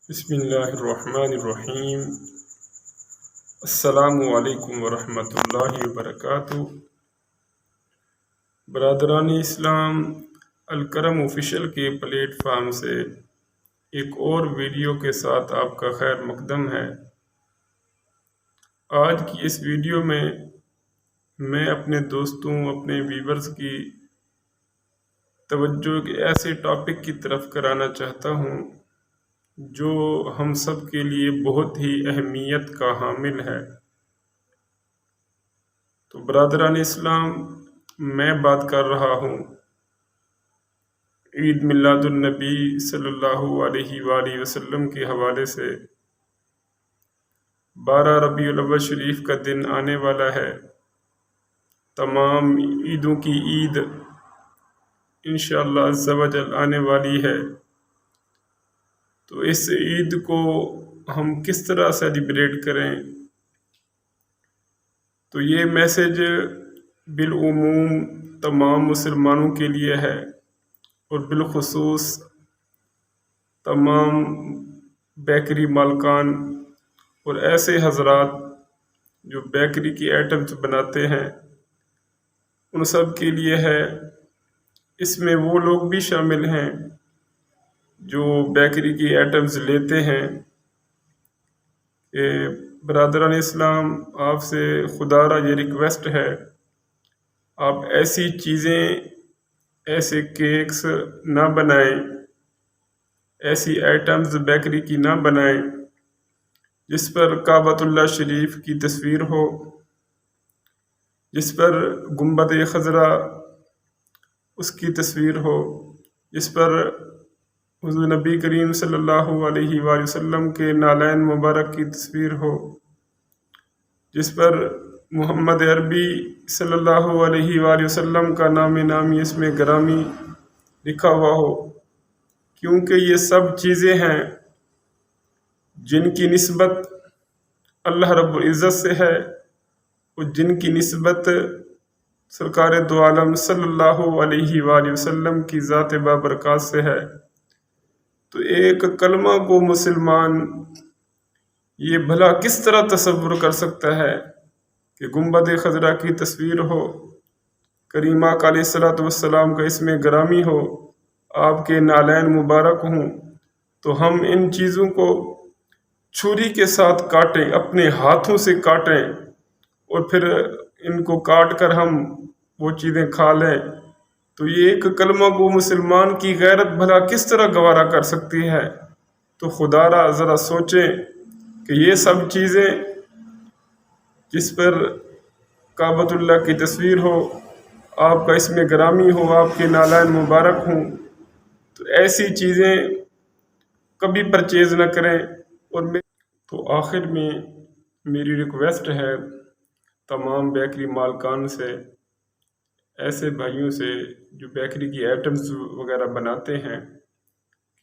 بسم اللہ الرحمن الرحیم۔ السلام علیکم ورحمۃ اللہ وبرکاتہ۔ برادران اسلام، الکرم آفیشیل کے پلیٹ فارم سے ایک اور ویڈیو کے ساتھ آپ کا خیر مقدم ہے۔ آج کی اس ویڈیو میں اپنے دوستوں، اپنے ویورز کی توجہ ایک ایسے ٹاپک کی طرف کرانا چاہتا ہوں جو ہم سب کے لیے بہت ہی اہمیت کا حامل ہے۔ تو برادران اسلام، میں بات کر رہا ہوں عید میلاد النبی صلی اللہ علیہ وآلہ وسلم کے حوالے سے۔ 12 ربیع الاول شریف کا دن آنے والا ہے، تمام عیدوں کی عید انشاءاللہ عز و جل آنے والی ہے۔ تو اس عید کو ہم کس طرح سیلیبریٹ کریں؟ تو یہ میسج بالعموم تمام مسلمانوں کے لیے ہے، اور بالخصوص تمام بیکری مالکان اور ایسے حضرات جو بیکری کی آئٹمز بناتے ہیں، ان سب کے لیے ہے۔ اس میں وہ لوگ بھی شامل ہیں جو بیکری کی آئٹمز لیتے ہیں۔ کہ برادران اسلام، آپ سے خدا را یہ ریکویسٹ ہے، آپ ایسی چیزیں، ایسے کیکس نہ بنائیں، ایسی آئٹمز بیکری کی نہ بنائیں جس پر کعبۃ اللہ شریف کی تصویر ہو، جس پر گنبد خضرا اس کی تصویر ہو، جس پر حضور نبی کریم صلی اللہ علیہ وآلہ وسلم کے نالین مبارک کی تصویر ہو، جس پر محمد عربی صلی اللہ علیہ وآلہ وسلم کا نام نامی اسم گرامی لکھا ہوا ہو، کیونکہ یہ سب چیزیں ہیں جن کی نسبت اللہ رب العزت سے ہے، اور جن کی نسبت سرکار دو عالم صلی اللہ علیہ وآلہ وسلم کی ذات بابرکات سے ہے۔ تو ایک کلمہ کو مسلمان یہ بھلا کس طرح تصور کر سکتا ہے کہ گنبد خضرا کی تصویر ہو، کریم آقا علیہ الصلوۃ والسلام کا اسم گرامی ہو، آپ کے نالین مبارک ہوں، تو ہم ان چیزوں کو چھری کے ساتھ کاٹیں، اپنے ہاتھوں سے کاٹیں، اور پھر ان کو کاٹ کر ہم وہ چیزیں کھا لیں؟ تو یہ ایک کلمہ کو مسلمان کی غیرت بھلا کس طرح گوارا کر سکتی ہے؟ تو خدا را ذرا سوچیں کہ یہ سب چیزیں جس پر کعبۃ اللہ کی تصویر ہو، آپ کا اسم گرامی ہو، آپ کے نالین مبارک ہوں، تو ایسی چیزیں کبھی پرچیز نہ کریں۔ تو آخر میں میری ریکویسٹ ہے تمام بیکری مالکان سے، ایسے بھائیوں سے جو بیکری کی آئٹمز وغیرہ بناتے ہیں،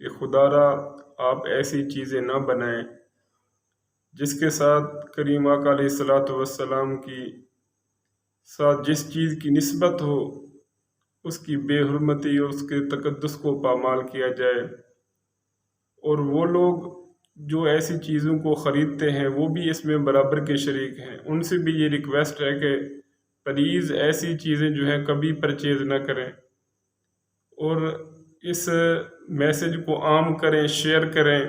کہ خدا را آپ ایسی چیزیں نہ بنائیں جس کے ساتھ کریم آقا علیہ الصلوۃ والسلام کی ساتھ جس چیز کی نسبت ہو اس کی بے حرمتی اور اس کے تقدس کو پامال کیا جائے۔ اور وہ لوگ جو ایسی چیزوں کو خریدتے ہیں وہ بھی اس میں برابر کے شریک ہیں، ان سے بھی یہ ریکویسٹ ہے کہ پلیز ایسی چیزیں جو ہیں کبھی پرچیز نہ کریں، اور اس میسج کو عام کریں، شیئر کریں،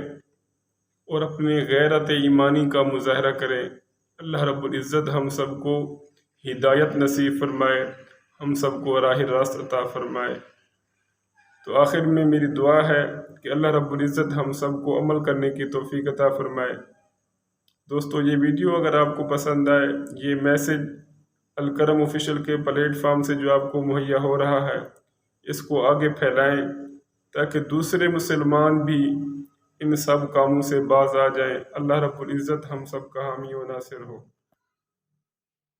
اور اپنے غیرت ایمانی کا مظاہرہ کریں۔ اللہ رب العزت ہم سب کو ہدایت نصیب فرمائے، ہم سب کو راہ راست عطا فرمائے۔ تو آخر میں میری دعا ہے کہ اللہ رب العزت ہم سب کو عمل کرنے کی توفیق عطا فرمائے۔ دوستو، یہ ویڈیو اگر آپ کو پسند آئے، یہ میسج الکرم آفیشیل کے پلیٹ فارم سے جو آپ کو مہیا ہو رہا ہے، اس کو آگے پھیلائیں تاکہ دوسرے مسلمان بھی ان سب کاموں سے باز آ جائیں۔ اللہ رب العزت ہم سب کا حامی و ناصر ہو۔